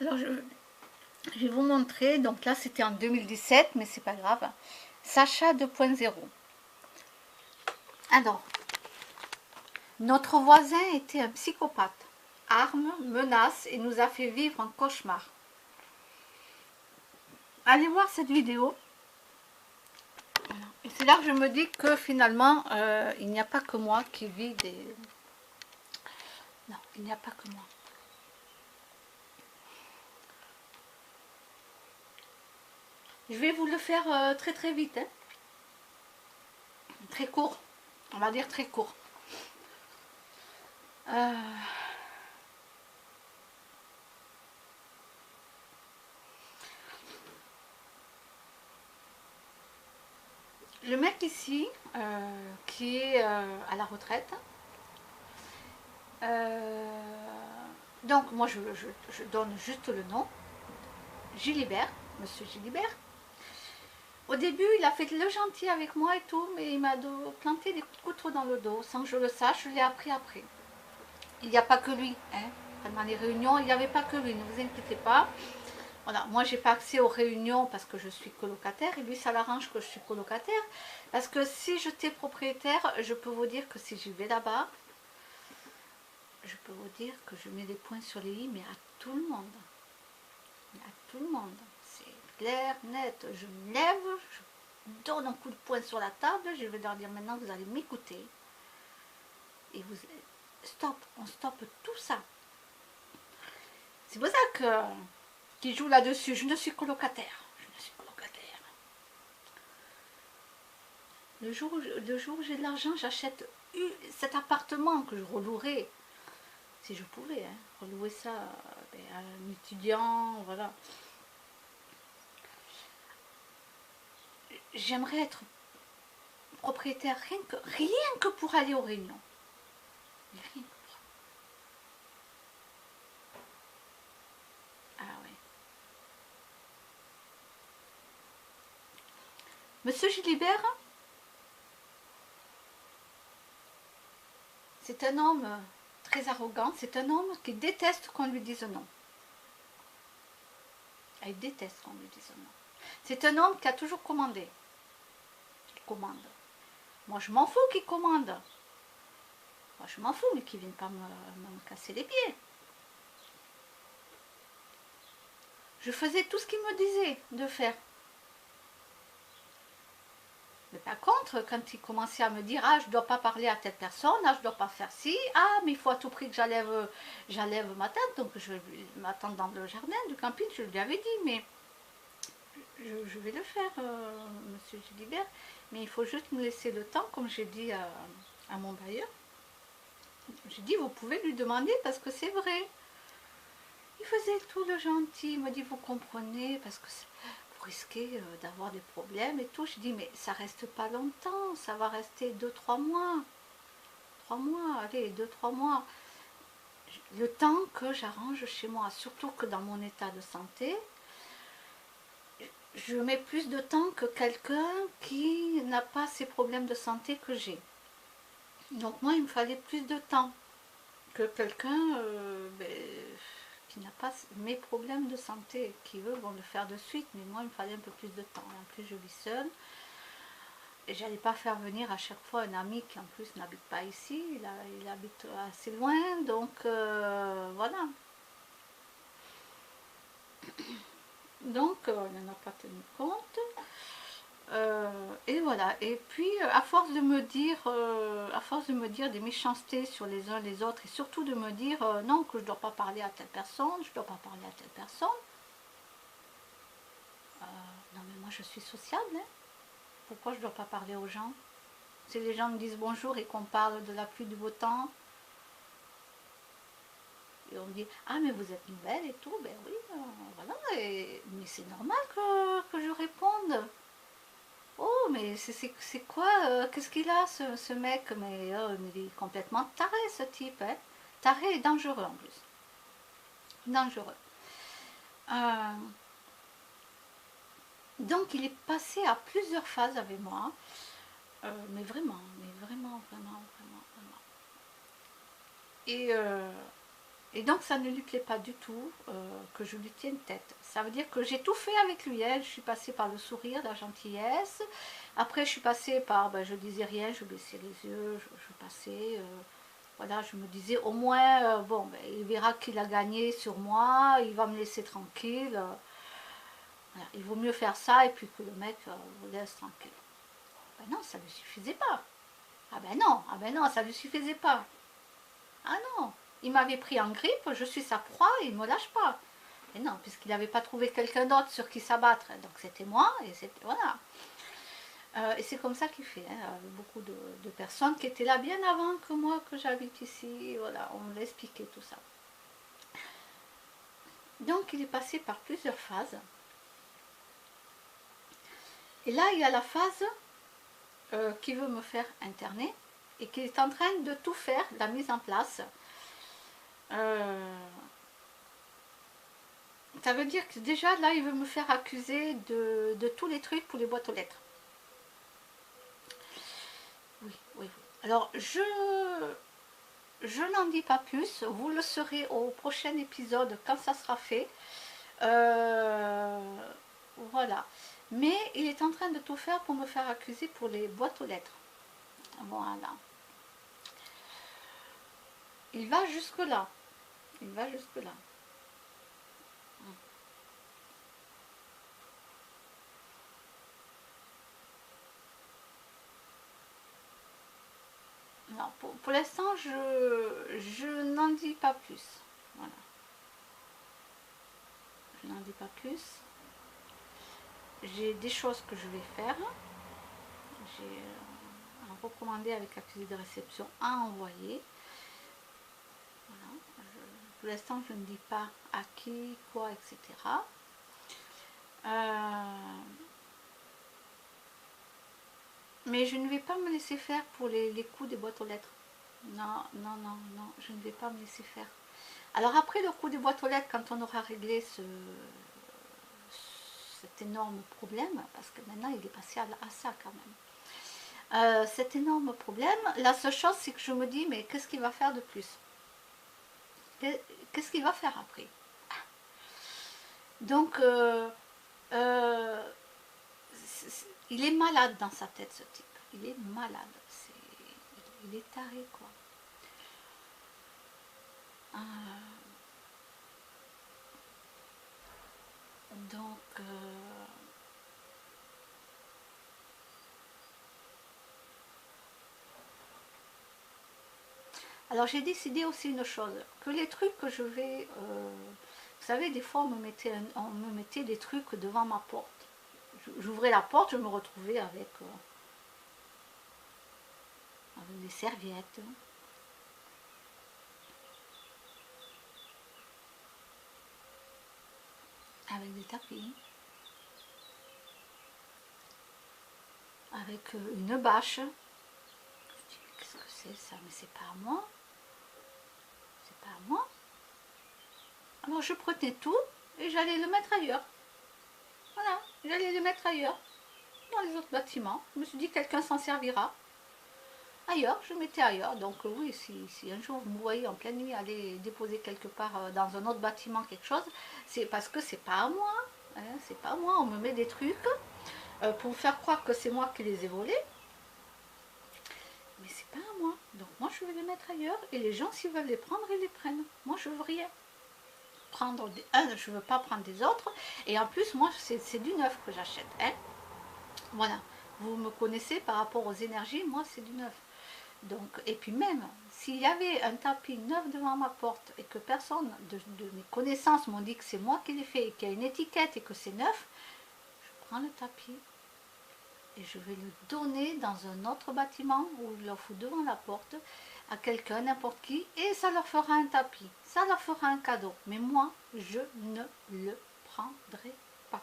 Alors je vais vous montrer, donc là c'était en 2017, mais c'est pas grave. Sacha 2.0. Alors, notre voisin était un psychopathe. Arme, menace et nous a fait vivre un cauchemar. Allez voir cette vidéo. Et c'est là que je me dis que finalement, il n'y a pas que moi qui vis des... Non, il n'y a pas que moi. Je vais vous le faire très très vite. Hein. Très court. On va dire très court. Le mec ici, qui est à la retraite, donc moi je donne juste le nom, Gilibert, monsieur Gilibert. Au début il a fait le gentil avec moi et tout, mais il m'a planté des coups de couteau dans le dos, sans que je le sache, je l'ai appris après. Il n'y a pas que lui, hein. Pendant les réunions, il n'y avait pas que lui, ne vous inquiétez pas. Voilà, moi j'ai pas accès aux réunions parce que je suis colocataire et lui ça l'arrange que je suis colocataire parce que si j'étais propriétaire, je peux vous dire que si j'y vais là-bas, je peux vous dire que je mets des points sur les i, mais à tout le monde. À tout le monde. C'est clair, net. Je me lève, je donne un coup de poing sur la table, je vais leur dire maintenant vous allez m'écouter. Et vous... Stop, on stoppe tout ça. C'est pour ça que qui joue là-dessus, je ne suis colocataire. Je ne suis colocataire. Le jour où j'ai de l'argent, j'achète cet appartement que je relouerai. Si je pouvais, hein, relouer ça à un étudiant, voilà. J'aimerais être propriétaire rien que pour aller aux réunions. Rien que pour... Ah ouais. Monsieur Gilibert, c'est un homme très arrogant, c'est un homme qui déteste qu'on lui dise non. Il déteste qu'on lui dise non. C'est un homme qui a toujours commandé. Il commande. Moi, je m'en fous qu'il commande. Moi, je m'en fous, mais qu'il ne vienne pas me casser les pieds. Je faisais tout ce qu'il me disait de faire. Mais par contre, quand il commençait à me dire « Ah, je ne dois pas parler à telle personne, ah, je ne dois pas faire ci, ah, mais il faut à tout prix que j'enlève ma tente, donc je ma tente dans le jardin du camping, je lui avais dit, mais je vais le faire, monsieur Gilibert, mais il faut juste me laisser le temps, comme j'ai dit à mon bailleur. J'ai dit, vous pouvez lui demander parce que c'est vrai. Il faisait tout le gentil, il me dit, vous comprenez, parce que vous risquez d'avoir des problèmes et tout. Je dis, mais ça reste pas longtemps, ça va rester 2-3 mois. 3 mois, allez, 2-3 mois. Le temps que j'arrange chez moi, surtout que dans mon état de santé, je mets plus de temps que quelqu'un qui n'a pas ces problèmes de santé que j'ai. Donc moi, il me fallait plus de temps que quelqu'un qui n'a pas mes problèmes de santé, qui eux vont le faire de suite, mais moi, il me fallait un peu plus de temps. En plus, je vis seule. Et j'allais pas faire venir à chaque fois un ami qui en plus n'habite pas ici, il habite assez loin, donc voilà. Donc on n'en a pas tenu compte. Et voilà. Et puis à force de me dire des méchancetés sur les uns les autres, et surtout de me dire non, que je ne dois pas parler à telle personne, je ne dois pas parler à telle personne. Non mais moi je suis sociable, hein. Pourquoi je ne dois pas parler aux gens? Si les gens me disent bonjour et qu'on parle de la pluie, du beau temps, et on me dit ah mais vous êtes nouvelle et tout, ben oui, voilà, mais c'est normal que je réponde. Oh, mais c'est quoi qu'est-ce qu'il a ce mec? Mais il est complètement taré ce type, hein. Taré et dangereux en plus. Dangereux. Euh, donc il est passé à plusieurs phases avec moi. Mais vraiment, vraiment, vraiment, vraiment, vraiment. Et Et donc ça ne lui plaît pas du tout que je lui tienne tête. Ça veut dire que j'ai tout fait avec lui. Hein. Je suis passée par le sourire, la gentillesse. Après je suis passée par, ben, je disais rien, je baissais les yeux, je passais. Voilà, je me disais au moins, bon, ben, il verra qu'il a gagné sur moi, il va me laisser tranquille. Voilà, il vaut mieux faire ça et puis que le mec vous laisse tranquille. Ben non, ça ne lui suffisait pas. Ah ben non, ça ne lui suffisait pas. Ah non, il m'avait pris en grippe, je suis sa proie, il ne me lâche pas. Et non, puisqu'il n'avait pas trouvé quelqu'un d'autre sur qui s'abattre. Donc c'était moi, et c'était. Voilà. Et c'est comme ça qu'il fait, hein, avec beaucoup de personnes qui étaient là bien avant que moi, que j'habite ici. Voilà, on me l'a expliqué tout ça. Donc il est passé par plusieurs phases. Et là, il y a la phase qui veut me faire interner et qui est en train de tout faire, la mise en place. Ça veut dire que déjà là il veut me faire accuser de tous les trucs pour les boîtes aux lettres. Oui, oui, oui. Alors je n'en dis pas plus, vous le saurez au prochain épisode quand ça sera fait. Voilà. Mais il est en train de tout faire pour me faire accuser pour les boîtes aux lettres. Voilà. Il va jusque là. Il va jusque là. Non, pour l'instant, je n'en dis pas plus. Voilà. Je n'en dis pas plus. J'ai des choses que je vais faire. J'ai un recommandé avec accusé de réception à envoyer. Voilà. Pour l'instant, je ne dis pas à qui, quoi, etc. Mais je ne vais pas me laisser faire pour les coups des boîtes aux lettres. Non, non, non, non, je ne vais pas me laisser faire. Alors après le coup des boîtes aux lettres, quand on aura réglé cet énorme problème, parce que maintenant il est passé à ça quand même, cet énorme problème, la seule chose c'est que je me dis, mais qu'est-ce qu'il va faire de plus? Qu'est-ce qu'il va faire après? Donc, il est malade dans sa tête, ce type. Il est malade. Il est taré, quoi. Donc, alors j'ai décidé aussi une chose, que les trucs que je vais... vous savez, des fois on me mettait des trucs devant ma porte. J'ouvrais la porte, je me retrouvais avec des serviettes. Avec des tapis. Avec une bâche. Je dis, mais qu'est-ce que c'est ça? Mais c'est pas à moi. C'est pas à moi. Alors je prenais tout et j'allais le mettre ailleurs. Voilà, j'allais le mettre ailleurs, dans les autres bâtiments. Je me suis dit, quelqu'un s'en servira. Ailleurs, je mettais ailleurs. Donc oui, si un jour vous me voyez en pleine nuit aller déposer quelque part dans un autre bâtiment quelque chose, c'est parce que c'est pas à moi. Hein, c'est pas à moi. On me met des trucs pour me faire croire que c'est moi qui les ai volés. Mais c'est pas à moi. Donc moi, je vais les mettre ailleurs. Et les gens, s'ils veulent les prendre, ils les prennent. Moi, je veux rien. Je veux pas prendre des autres. Et en plus, moi, c'est du neuf que j'achète. Hein. Voilà. Vous me connaissez par rapport aux énergies, moi, c'est du neuf. Donc, et puis même, s'il y avait un tapis neuf devant ma porte et que personne de mes connaissances m'ont dit que c'est moi qui l'ai fait et qu'il y a une étiquette et que c'est neuf, je prends le tapis et je vais le donner dans un autre bâtiment ou je le fous devant la porte à quelqu'un, n'importe qui, et ça leur fera un tapis, ça leur fera un cadeau. Mais moi, je ne le prendrai pas.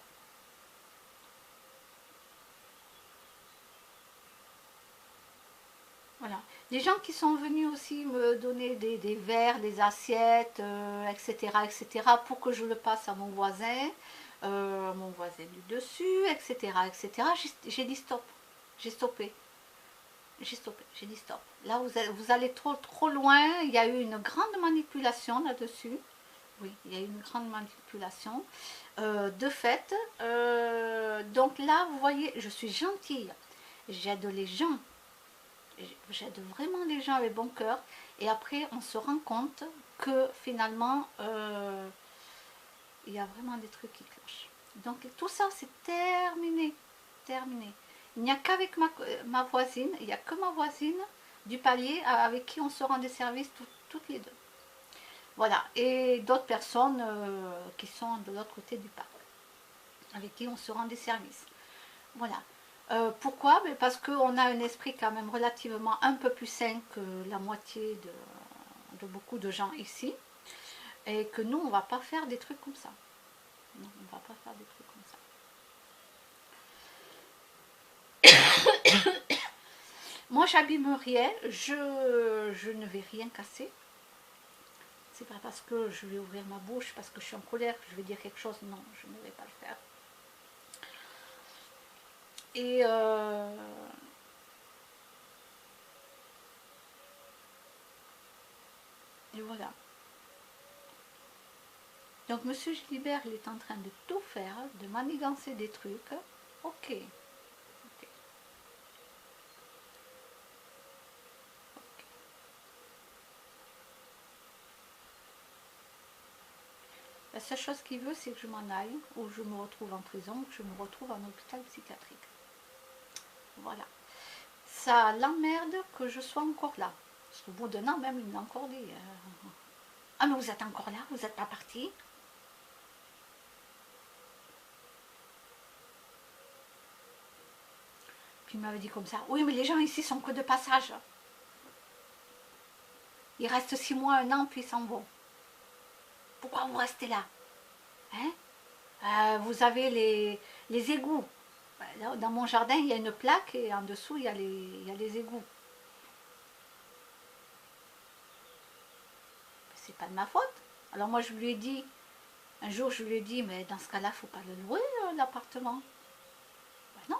Voilà. Les gens qui sont venus aussi me donner des verres, des assiettes, etc., etc., pour que je le passe à mon voisin du dessus, etc., etc., j'ai dit stop. J'ai stoppé. j'ai stoppé, j'ai dit stop. Là, vous allez trop loin. Il y a eu une grande manipulation là-dessus. Oui, il y a eu une grande manipulation. De fait, donc là, vous voyez, je suis gentille. J'aide les gens. J'aide vraiment les gens avec bon cœur. Et après, on se rend compte que finalement, il y a vraiment des trucs qui clochent. Donc tout ça, c'est terminé. Terminé. Il n'y a qu'avec ma voisine, il n'y a que ma voisine du palier avec qui on se rend des services toutes les deux. Voilà. Et d'autres personnes qui sont de l'autre côté du parc, avec qui on se rend des services. Voilà. Pourquoi? Parce qu'on a un esprit quand même relativement un peu plus sain que la moitié de beaucoup de gens ici. Et que nous, on ne va pas faire des trucs comme ça. Non, on ne va pas faire des trucs comme ça. Moi, j'abîme rien. Je ne vais rien casser. C'est pas parce que je vais ouvrir ma bouche, parce que je suis en colère, que je vais dire quelque chose. Non, je ne vais pas le faire. Et voilà. Donc Monsieur Gilbert, il est en train de tout faire, de manigancer des trucs. Ok. La seule chose qu'il veut, c'est que je m'en aille, ou je me retrouve en prison, ou que je me retrouve en hôpital psychiatrique. Voilà. Ça l'emmerde que je sois encore là. Parce qu'au bout d'un an, même, il m'a encore dit ah, mais vous êtes encore là, vous n'êtes pas parti. Puis il m'avait dit comme ça, oui, mais les gens ici sont que de passage. Ils restent 6 mois, 1 an, puis ils s'en vont. Pourquoi vous restez là, hein? Vous avez les égouts. Là, dans mon jardin, il y a une plaque et en dessous, il y a les égouts. C'est pas de ma faute. Alors moi, je lui ai dit, un jour, je lui ai dit, mais dans ce cas-là, il ne faut pas le louer, l'appartement. Ben non,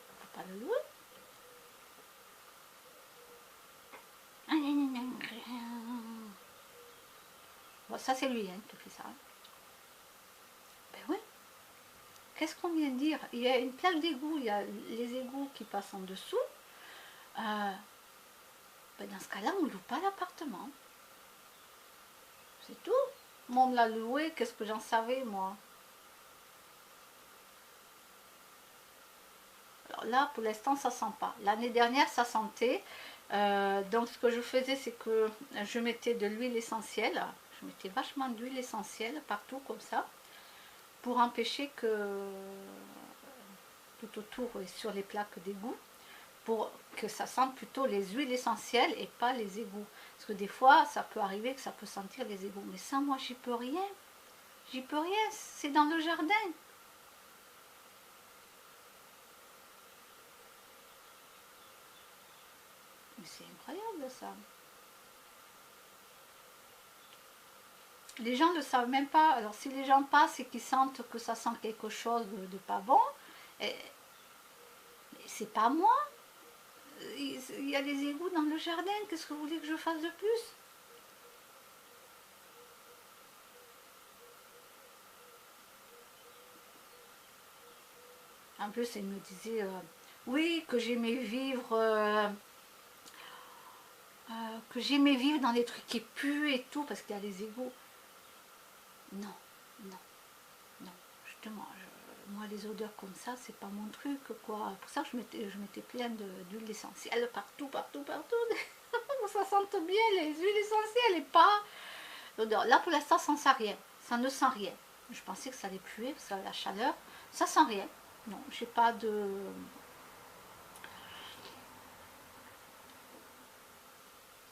il ne faut pas le louer. Bon, ça, c'est lui qui fait ça. Ben oui. Qu'est-ce qu'on vient de dire? Il y a une plaque d'égout, il y a les égouts qui passent en dessous. Ben dans ce cas-là, on ne loue pas l'appartement. C'est tout. Moi, on me l'a loué, qu'est-ce que j'en savais, moi? Alors là, pour l'instant, ça sent pas. L'année dernière, ça sentait. Donc, ce que je faisais, c'est que je mettais de l'huile essentielle. Je mettais vachement d'huile essentielle partout, comme ça, pour empêcher que tout autour et sur les plaques d'égout, pour que ça sente plutôt les huiles essentielles et pas les égouts. Parce que des fois, ça peut arriver que ça peut sentir les égouts. Mais ça, moi, j'y peux rien. J'y peux rien. C'est dans le jardin. Mais c'est incroyable, ça. Les gens ne savent même pas. Alors, si les gens passent et qu'ils sentent que ça sent quelque chose de pas bon, c'est pas moi. Il y a des égouts dans le jardin. Qu'est-ce que vous voulez que je fasse de plus? En plus, elle me disait oui, que j'aimais vivre dans des trucs qui puent et tout, parce qu'il y a les égouts. Non, non, non. Justement, moi, les odeurs comme ça, c'est pas mon truc, quoi. Pour ça, je mettais plein d'huile essentielle partout, partout, partout. Ça sente bien les huiles essentielles et pas l'odeur. Là, pour l'instant, ça ne sent rien. Ça ne sent rien. Je pensais que ça allait puer, parce que la chaleur, ça sent rien. Non, j'ai pas de...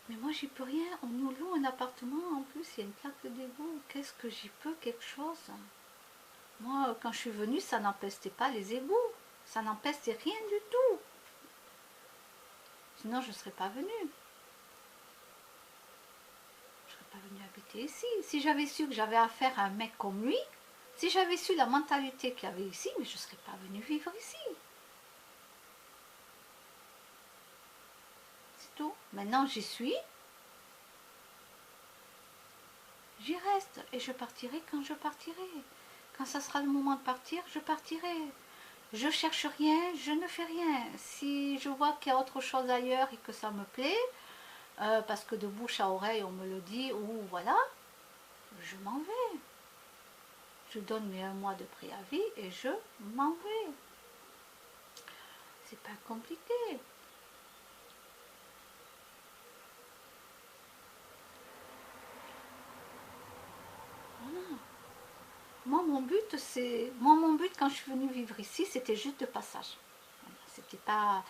Mais moi, j'y peux rien. On nous loue un appartement, en plus, il y a une plaque d'égout. Qu'est-ce que j'y peux quelque chose? Moi, quand je suis venue, ça n'empestait pas les égouts. Ça n'empestait rien du tout. Sinon, je ne serais pas venue. Je ne serais pas venue habiter ici. Si j'avais su que j'avais affaire à un mec comme lui, si j'avais su la mentalité qu'il y avait ici, mais je ne serais pas venue vivre ici. tout. Maintenant, j'y suis. J'y reste et je partirai quand je partirai. Quand ça sera le moment de partir, je partirai. Je cherche rien, je ne fais rien. Si je vois qu'il y a autre chose ailleurs et que ça me plaît, parce que de bouche à oreille on me le dit, ou voilà, je m'en vais. Je donne mes 1 mois de préavis et je m'en vais. C'est pas compliqué. Voilà. Mon but quand je suis venue vivre ici, c'était juste de passage. Voilà. C'était pas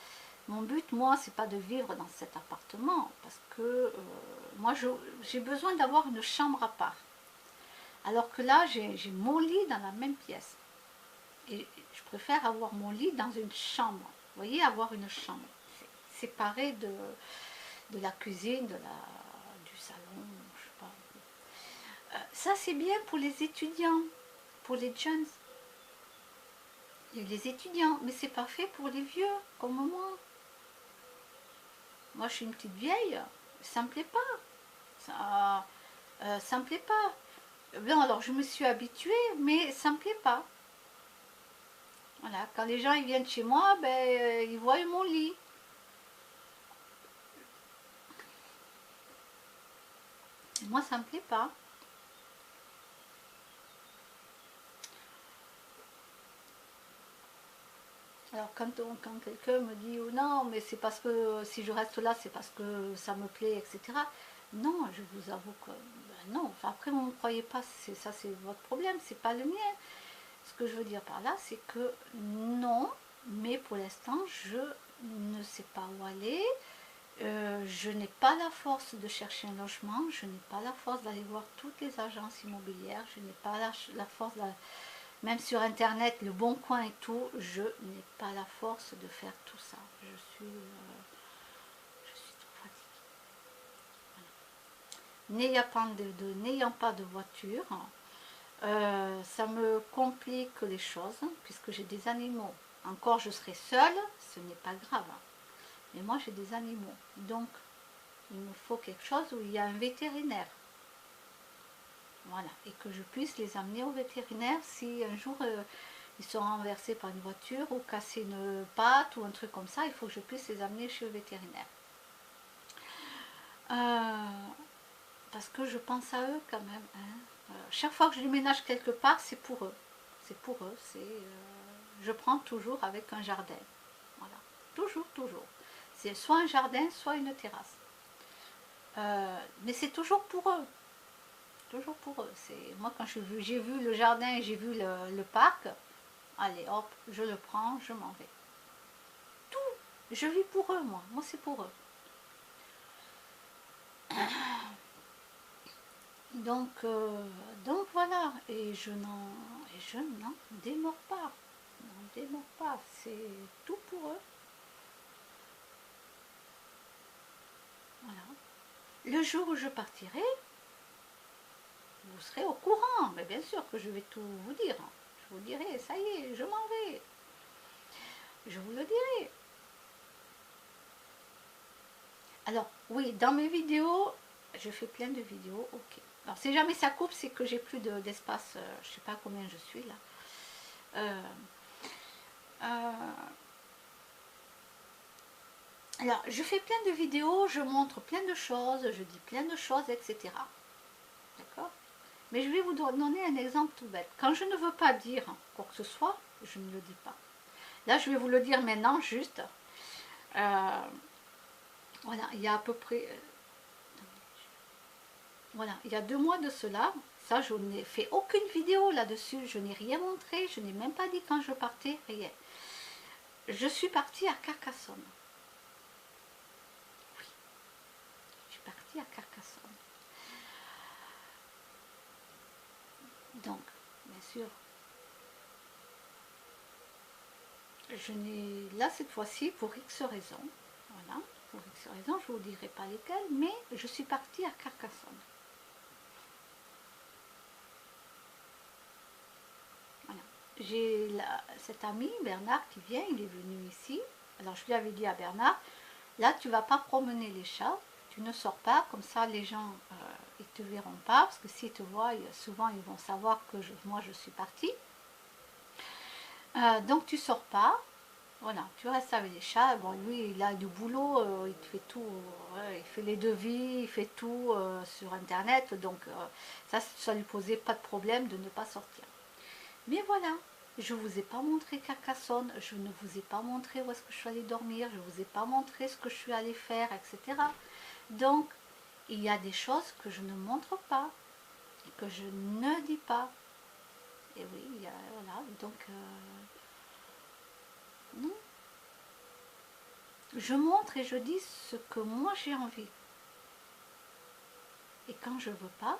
mon but, moi, c'est pas de vivre dans cet appartement parce que moi, j'ai besoin d'avoir une chambre à part. Alors que là, j'ai mon lit dans la même pièce. Et je préfère avoir mon lit dans une chambre. Vous voyez, avoir une chambre séparée de la cuisine, du salon, je sais pas. Ça, c'est bien pour les étudiants, pour les jeunes. Et les étudiants, mais c'est pas fait pour les vieux, comme moi. Moi, je suis une petite vieille, ça me plaît pas. Ça me plaît pas. Bien, alors je me suis habituée, mais ça me plaît pas. Voilà, quand les gens ils viennent chez moi, ben, ils voient mon lit. Et moi, ça me plaît pas. Alors quand quelqu'un me dit oh non, mais c'est parce que si je reste là, c'est parce que ça me plaît, etc. Non, je vous avoue que ben non. Enfin, après, vous ne me croyez pas, ça c'est votre problème, c'est pas le mien. Ce que je veux dire par là, c'est que non, mais pour l'instant, je ne sais pas où aller. Je n'ai pas la force de chercher un logement, je n'ai pas la force d'aller voir toutes les agences immobilières, je n'ai pas la force, même sur internet, le bon coin et tout, je n'ai pas la force de faire tout ça. Je suis trop fatiguée. Voilà. N'ayant pas de voiture, ça me complique les choses, puisque j'ai des animaux. Encore je serai seule, ce n'est pas grave. Mais moi j'ai des animaux. Donc il me faut quelque chose où il y a un vétérinaire. Voilà. Et que je puisse les amener au vétérinaire si un jour ils sont renversés par une voiture ou cassés une patte ou un truc comme ça, il faut que je puisse les amener chez le vétérinaire. Parce que je pense à eux quand même. Hein. Chaque fois que je déménage quelque part, c'est pour eux. C'est pour eux. Je prends toujours avec un jardin. Voilà. Toujours, toujours. C'est soit un jardin, soit une terrasse. Mais c'est toujours pour eux. Toujours pour eux. Moi, quand j'ai vu le jardin et j'ai vu le parc, allez, hop, je le prends, je m'en vais. Tout. Je vis pour eux, moi. Moi, c'est pour eux. Donc voilà, et je n'en démords pas. N'en démords pas. C'est tout pour eux. Voilà. Le jour où je partirai, vous serez au courant. Mais bien sûr que je vais tout vous dire. Je vous dirai, ça y est, je m'en vais. Je vous le dirai. Alors, oui, dans mes vidéos, je fais plein de vidéos, ok. Alors, si jamais ça coupe, c'est que j'ai plus d'espace, je ne sais pas combien je suis là. Alors, je fais plein de vidéos, je montre plein de choses, je dis plein de choses, etc. D'accord? Mais je vais vous donner un exemple tout bête. Quand je ne veux pas dire quoi que ce soit, je ne le dis pas. Là, je vais vous le dire maintenant, juste. Voilà, il y a à peu près... voilà, il y a 2 mois de cela, ça, je n'ai fait aucune vidéo là-dessus, je n'ai rien montré, je n'ai même pas dit quand je partais, rien. Je suis partie à Carcassonne. Oui, je suis partie à Carcassonne. Donc, bien sûr, je n'ai là cette fois-ci pour X raisons. Voilà, pour X raisons, je ne vous dirai pas lesquelles, mais je suis partie à Carcassonne. Voilà. J'ai cet ami Bernard qui vient, il est venu ici. Alors je lui avais dit à Bernard, Là, tu vas pas promener les chats, tu ne sors pas, comme ça les gens ils te verront pas, parce que s'ils te voient, souvent ils vont savoir que moi je suis partie. Donc tu sors pas, voilà, tu restes avec les chats. Bon, lui il a du boulot, il te fait tout, il fait les devis, il fait tout sur internet, donc ça lui posait pas de problème de ne pas sortir. Mais voilà, je ne vous ai pas montré Carcassonne, je ne vous ai pas montré où est-ce que je suis allée dormir, je ne vous ai pas montré ce que je suis allée faire, etc. Donc, il y a des choses que je ne montre pas, et que je ne dis pas. Et oui, voilà, donc, non. Je montre et je dis ce que moi j'ai envie. Et quand je ne veux pas,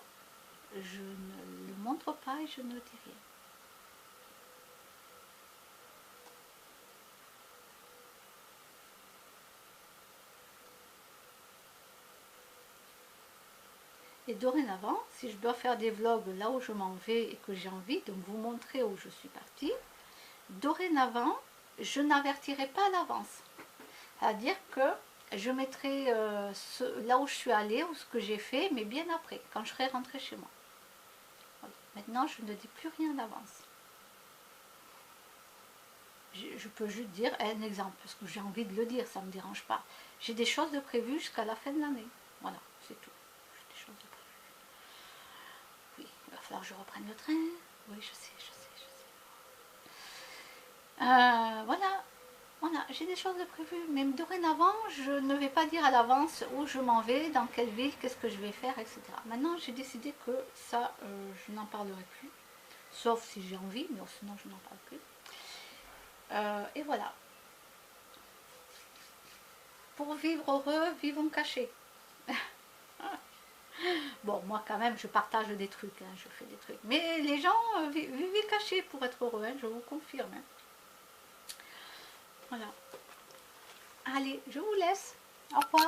je ne le montre pas et je ne dis rien. Et dorénavant, si je dois faire des vlogs là où je m'en vais et que j'ai envie de vous montrer où je suis partie, dorénavant, je n'avertirai pas à l'avance. C'est-à-dire que je mettrai là où je suis allée ou ce que j'ai fait, mais bien après, quand je serai rentrée chez moi. Voilà. Maintenant, je ne dis plus rien d'avance. Je peux juste dire un exemple, parce que j'ai envie de le dire, ça ne me dérange pas. J'ai des choses de prévues jusqu'à la fin de l'année. Voilà, c'est tout. J'ai des choses de prévues. Oui, il va falloir que je reprenne le train. Oui, je sais. Voilà, voilà, j'ai des choses de prévues, mais dorénavant, je ne vais pas dire à l'avance où je m'en vais, dans quelle ville, qu'est-ce que je vais faire, etc. Maintenant, j'ai décidé que ça, je n'en parlerai plus, sauf si j'ai envie, mais sinon, je n'en parle plus. Et voilà. Pour vivre heureux, vivons cachés. Bon, moi, quand même, je partage des trucs, hein, je fais des trucs. Mais les gens vivent cachés pour être heureux, hein, je vous confirme. Hein. Voilà. Allez, je vous laisse. Au revoir.